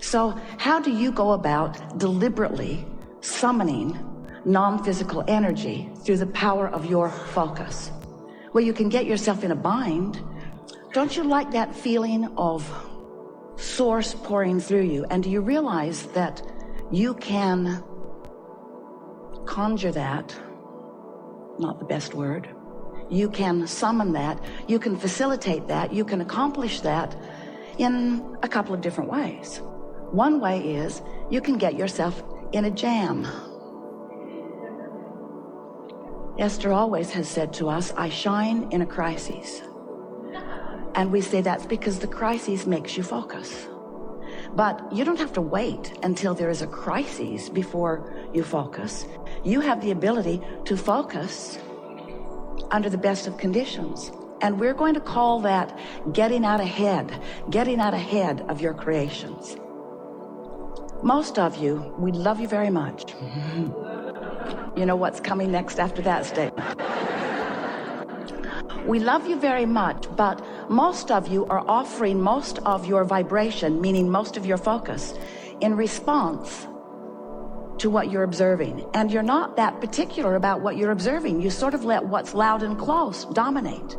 So how do you go about deliberately summoning non-physical energy through the power of your focus? Well, you can get yourself in a bind. Don't you like that feeling of source pouring through you? And do you realize that you can conjure that? Not the best word. You can summon that. You can facilitate that. You can accomplish that in a couple of different ways. One way is you can get yourself in a jam. Esther always has said to us, I shine in a crisis. And we say that's because the crisis makes you focus. But you don't have to wait until there is a crisis before you focus. You have the ability to focus under the best of conditions. And we're going to call that getting out ahead of your creations. Most of you, we love you very much. You know what's coming next after that statement. We love you very much, but most of you are offering most of your vibration, meaning most of your focus, in response to what you're observing. And you're not that particular about what you're observing. You sort of let what's loud and close dominate.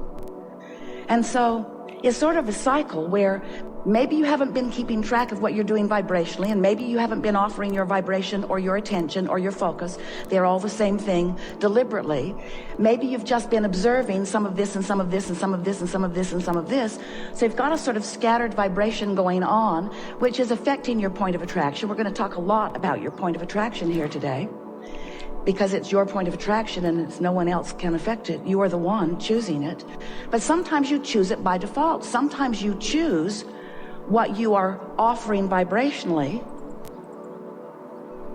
And so it's sort of a cycle where maybe you haven't been keeping track of what you're doing vibrationally, and maybe you haven't been offering your vibration or your attention or your focus. They're all the same thing deliberately. Maybe you've just been observing some of this and some of this and some of this and some of this and some of this. So you've got a sort of scattered vibration going on, which is affecting your point of attraction. We're going to talk a lot about your point of attraction here today, because it's your point of attraction and it's no one else can affect it. You are the one choosing it. But sometimes you choose it by default. Sometimes you choose what you are offering vibrationally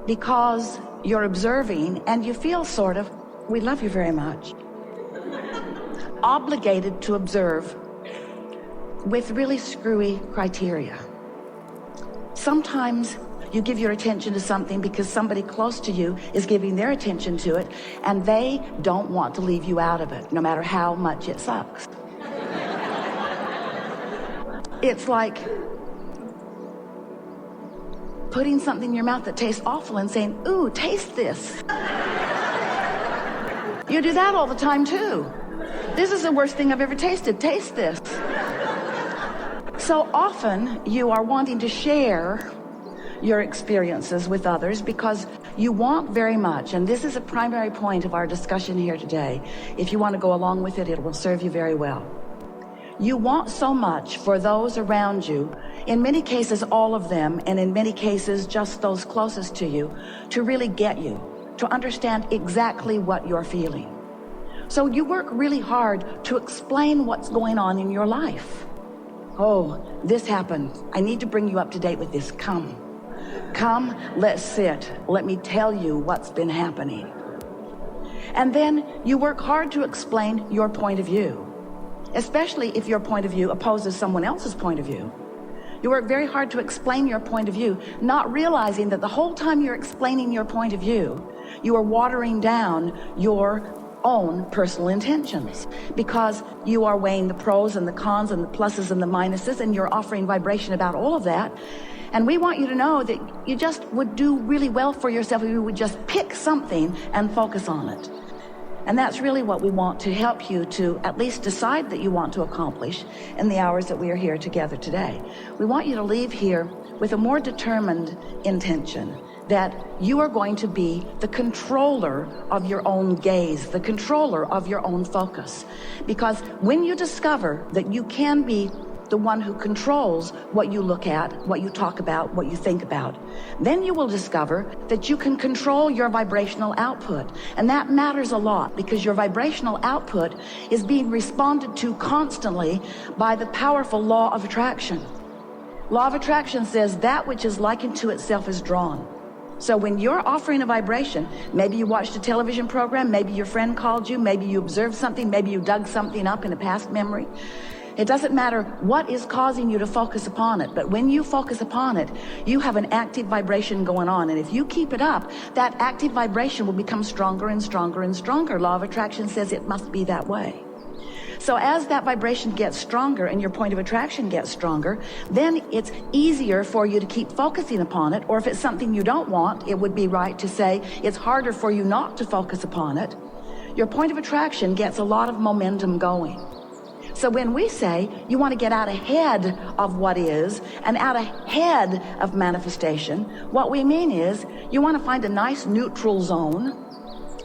because you're observing and you feel sort of, we love you very much, obligated to observe with really screwy criteria. Sometimes you give your attention to something because somebody close to you is giving their attention to it, and they don't want to leave you out of it, no matter how much it sucks. It's like putting something in your mouth that tastes awful and saying, ooh, taste this. You do that all the time too. This is the worst thing I've ever tasted. Taste this. So often you are wanting to share your experiences with others because you want very much, and this is a primary point of our discussion here today. If you want to go along with it, it will serve you very well. You want so much for those around you, in many cases all of them, and in many cases just those closest to you, to really get you, to understand exactly what you're feeling. So you work really hard to explain what's going on in your life. Oh, this happened. I need to bring you up to date with this. Come, let's sit. Let me tell you what's been happening. And then you work hard to explain your point of view, especially if your point of view opposes someone else's point of view. You work very hard to explain your point of view, not realizing that the whole time you're explaining your point of view, you are watering down your own personal intentions, because you are weighing the pros and the cons and the pluses and the minuses, and you're offering vibration about all of that. And we want you to know that you just would do really well for yourself if you would just pick something and focus on it. And that's really what we want to help you to at least decide that you want to accomplish in the hours that we are here together today. We want you to leave here with a more determined intention that you are going to be the controller of your own gaze, the controller of your own focus. Because when you discover that you can be the one who controls what you look at, what you talk about, what you think about, then you will discover that you can control your vibrational output. And that matters a lot, because your vibrational output is being responded to constantly by the powerful law of attraction. Law of attraction says that which is likened to itself is drawn. So when you're offering a vibration, maybe you watched a television program, maybe your friend called you, maybe you observed something, maybe you dug something up in a past memory. It doesn't matter what is causing you to focus upon it, but when you focus upon it, you have an active vibration going on. And if you keep it up, that active vibration will become stronger and stronger and stronger. Law of attraction says it must be that way. So as that vibration gets stronger and your point of attraction gets stronger, then it's easier for you to keep focusing upon it. Or if it's something you don't want, it would be right to say it's harder for you not to focus upon it. Your point of attraction gets a lot of momentum going. So when we say you want to get out ahead of what is and out ahead of manifestation, what we mean is you want to find a nice neutral zone.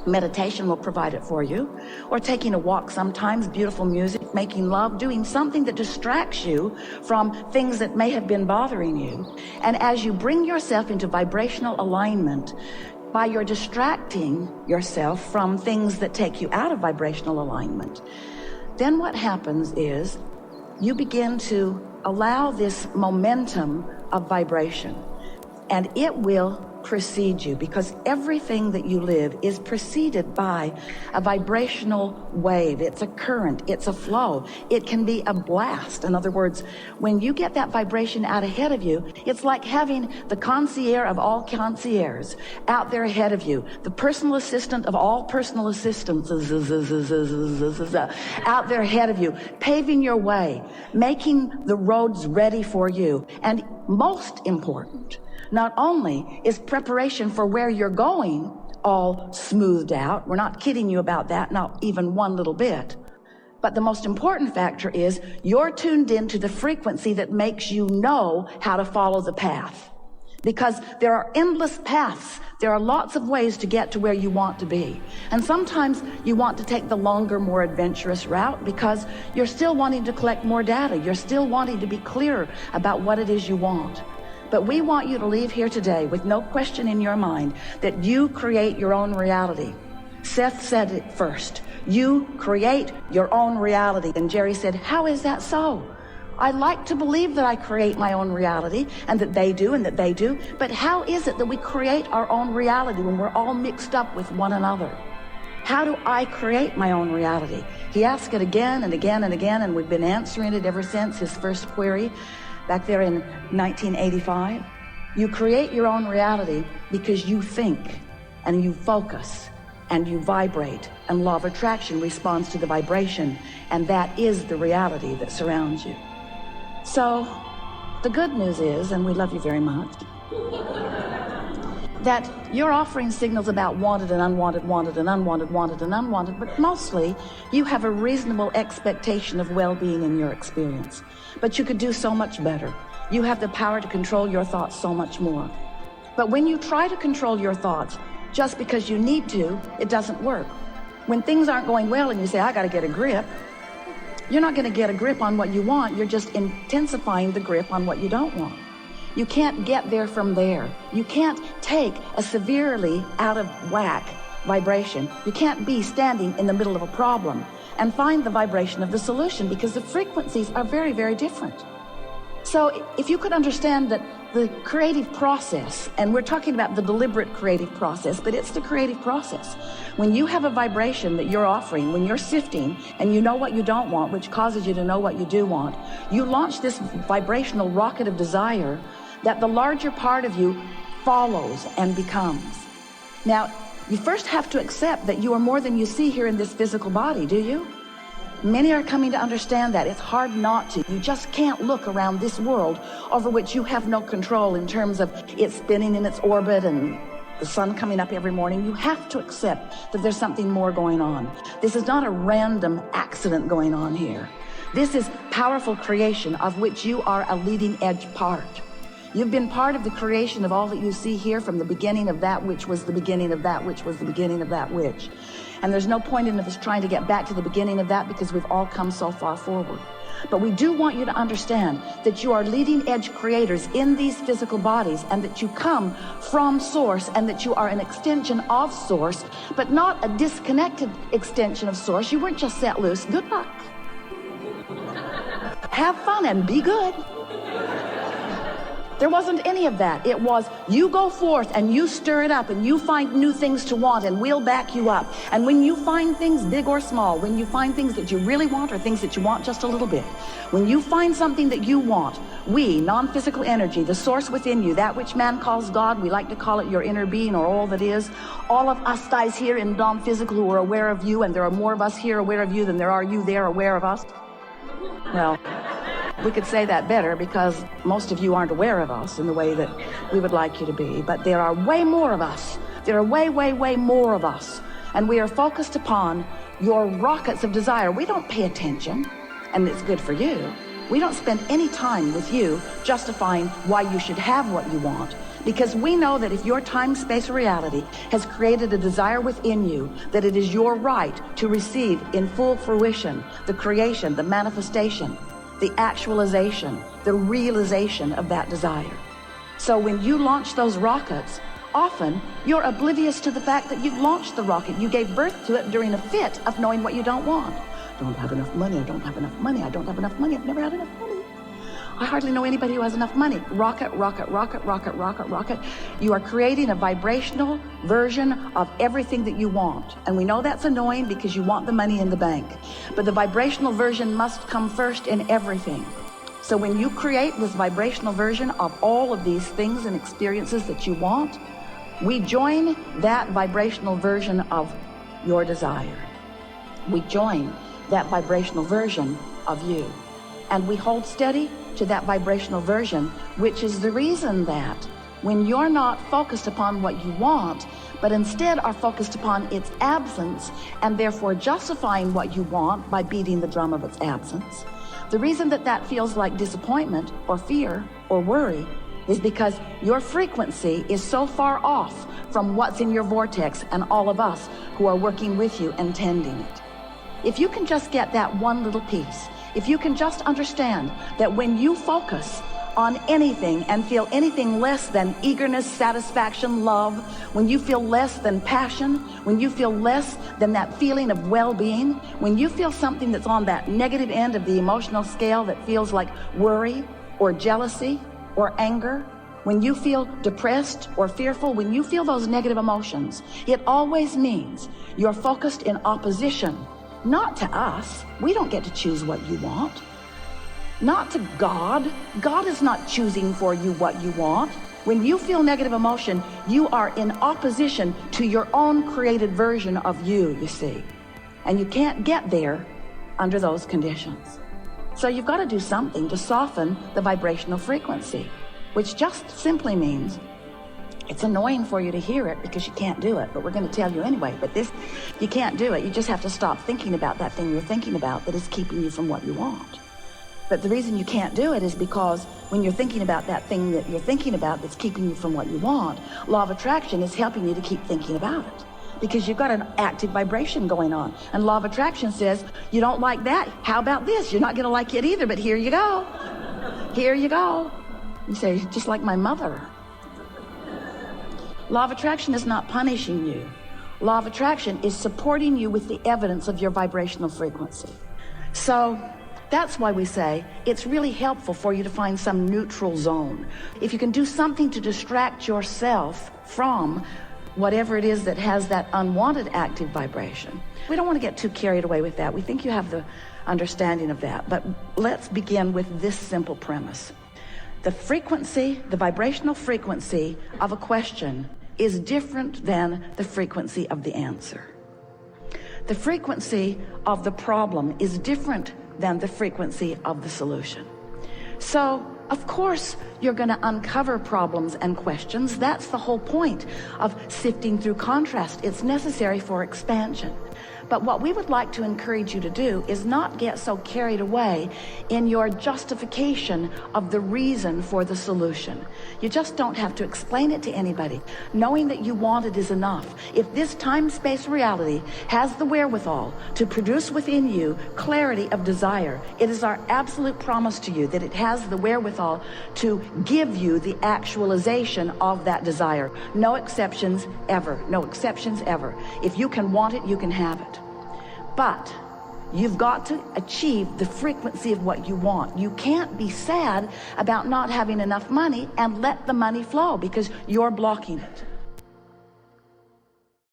Meditation will provide it for you, or taking a walk sometimes, beautiful music, making love, doing something that distracts you from things that may have been bothering you. And as you bring yourself into vibrational alignment, by your distracting yourself from things that take you out of vibrational alignment, then what happens is you begin to allow this momentum of vibration, and it will precede you, because everything that you live is preceded by a vibrational wave. It's a current, it's a flow. It can be a blast. In other words, when you get that vibration out ahead of you, it's like having the concierge of all concierges out there ahead of you, the personal assistant of all personal assistants out there ahead of you, paving your way, making the roads ready for you. And most important, not only is preparation for where you're going all smoothed out, we're not kidding you about that, not even one little bit, but the most important factor is you're tuned into the frequency that makes you know how to follow the path. Because there are endless paths. There are lots of ways to get to where you want to be. And sometimes you want to take the longer, more adventurous route because you're still wanting to collect more data. You're still wanting to be clear about what it is you want. But we want you to leave here today with no question in your mind that you create your own reality. Seth said it first. You create your own reality. And Jerry said, how is that so? I like to believe that I create my own reality, and that they do, and that they do. But how is it that we create our own reality when we're all mixed up with one another? How do I create my own reality? He asked it again and again and again, and we've been answering it ever since his first query back there in 1985. You create your own reality because you think and you focus and you vibrate, and law of attraction responds to the vibration, and that is the reality that surrounds you. So the good news is, and we love you very much, that you're offering signals about wanted and unwanted, wanted and unwanted, wanted and unwanted, but mostly you have a reasonable expectation of well-being in your experience. But you could do so much better. You have the power to control your thoughts so much more. But when you try to control your thoughts just because you need to, it doesn't work. When things aren't going well and you say, I got to get a grip, you're not going to get a grip on what you want. You're just intensifying the grip on what you don't want. You can't get there from there. You can't take a severely out of whack vibration. You can't be standing in the middle of a problem and find the vibration of the solution, because the frequencies are very, very different. So if you could understand that the creative process, and we're talking about the deliberate creative process, but it's the creative process. When you have a vibration that you're offering, when you're sifting and you know what you don't want, which causes you to know what you do want, you launch this vibrational rocket of desire that the larger part of you follows and becomes. Now, you first have to accept that you are more than you see here in this physical body, do you? Many are coming to understand that. It's hard not to. You just can't look around this world over which you have no control in terms of it spinning in its orbit and the sun coming up every morning. You have to accept that there's something more going on. This is not a random accident going on here. This is powerful creation of which you are a leading edge part. You've been part of the creation of all that you see here from the beginning of that which was the beginning of that which was the beginning of that which. And there's no point in us trying to get back to the beginning of that, because we've all come so far forward. But we do want you to understand that you are leading edge creators in these physical bodies, and that you come from Source, and that you are an extension of Source, but not a disconnected extension of Source. You weren't just set loose. Good luck. Have fun and be good. There wasn't any of that. It was, you go forth and you stir it up and you find new things to want and we'll back you up. And when you find things big or small, when you find things that you really want or things that you want just a little bit, when you find something that you want, we, non-physical energy, the source within you, that which man calls God, we like to call it your inner being or all that is, all of us guys here in non-physical who are aware of you, and there are more of us here aware of you than there are you there aware of us. Well, we could say that better because most of you aren't aware of us in the way that we would like you to be, but there are way more of us. There are way, way, way more of us. And we are focused upon your rockets of desire. We don't pay attention, and it's good for you. We don't spend any time with you justifying why you should have what you want, because we know that if your time, space, or reality has created a desire within you, that it is your right to receive in full fruition the creation, the manifestation, the actualization, the realization of that desire. So when you launch those rockets, often you're oblivious to the fact that you've launched the rocket. You gave birth to it during a fit of knowing what you don't want. Don't have enough money, I don't have enough money, I don't have enough money, I've never had enough money. I hardly know anybody who has enough money. Rocket, rocket, rocket, rocket, rocket, rocket. You are creating a vibrational version of everything that you want. And we know that's annoying because you want the money in the bank. But the vibrational version must come first in everything. So when you create this vibrational version of all of these things and experiences that you want, we join that vibrational version of your desire. We join that vibrational version of you. And we hold steady to that vibrational version, which is the reason that when you're not focused upon what you want, but instead are focused upon its absence and therefore justifying what you want by beating the drum of its absence, the reason that that feels like disappointment or fear or worry is because your frequency is so far off from what's in your vortex and all of us who are working with you and tending it. If you can just get that one little piece, if you can just understand that when you focus on anything and feel anything less than eagerness, satisfaction, love, when you feel less than passion, when you feel less than that feeling of well-being, when you feel something that's on that negative end of the emotional scale that feels like worry or jealousy or anger, when you feel depressed or fearful, when you feel those negative emotions, it always means you're focused in opposition. Not to us. We don't get to choose what you want. Not to God. God is not choosing for you what you want. When you feel negative emotion, you are in opposition to your own created version of you see. And you can't get there under those conditions. So you've got to do something to soften the vibrational frequency, which just simply means it's annoying for you to hear it because you can't do it, but we're going to tell you anyway. But this, you can't do it. You just have to stop thinking about that thing you're thinking about that is keeping you from what you want. But the reason you can't do it is because when you're thinking about that thing that you're thinking about that's keeping you from what you want, law of attraction is helping you to keep thinking about it because you've got an active vibration going on. And law of attraction says, you don't like that? How about this? You're not going to like it either, but here you go. Here you go. You say, just like my mother. Law of attraction is not punishing you. Law of attraction is supporting you with the evidence of your vibrational frequency. So that's why we say it's really helpful for you to find some neutral zone. If you can do something to distract yourself from whatever it is that has that unwanted active vibration. We don't want to get too carried away with that. We think you have the understanding of that. But let's begin with this simple premise. The frequency, the vibrational frequency of a question is different than the frequency of the answer. The frequency of the problem is different than the frequency of the solution. So, of course, you're going to uncover problems and questions. That's the whole point of sifting through contrast. It's necessary for expansion. But what we would like to encourage you to do is not get so carried away in your justification of the reason for the solution. You just don't have to explain it to anybody. Knowing that you want it is enough. If this time, space, reality has the wherewithal to produce within you clarity of desire, it is our absolute promise to you that it has the wherewithal to give you the actualization of that desire. No exceptions ever. No exceptions ever. If you can want it, you can have it. But You've got to achieve the frequency of what you want. You can't be sad about not having enough money and let the money flow because you're blocking it.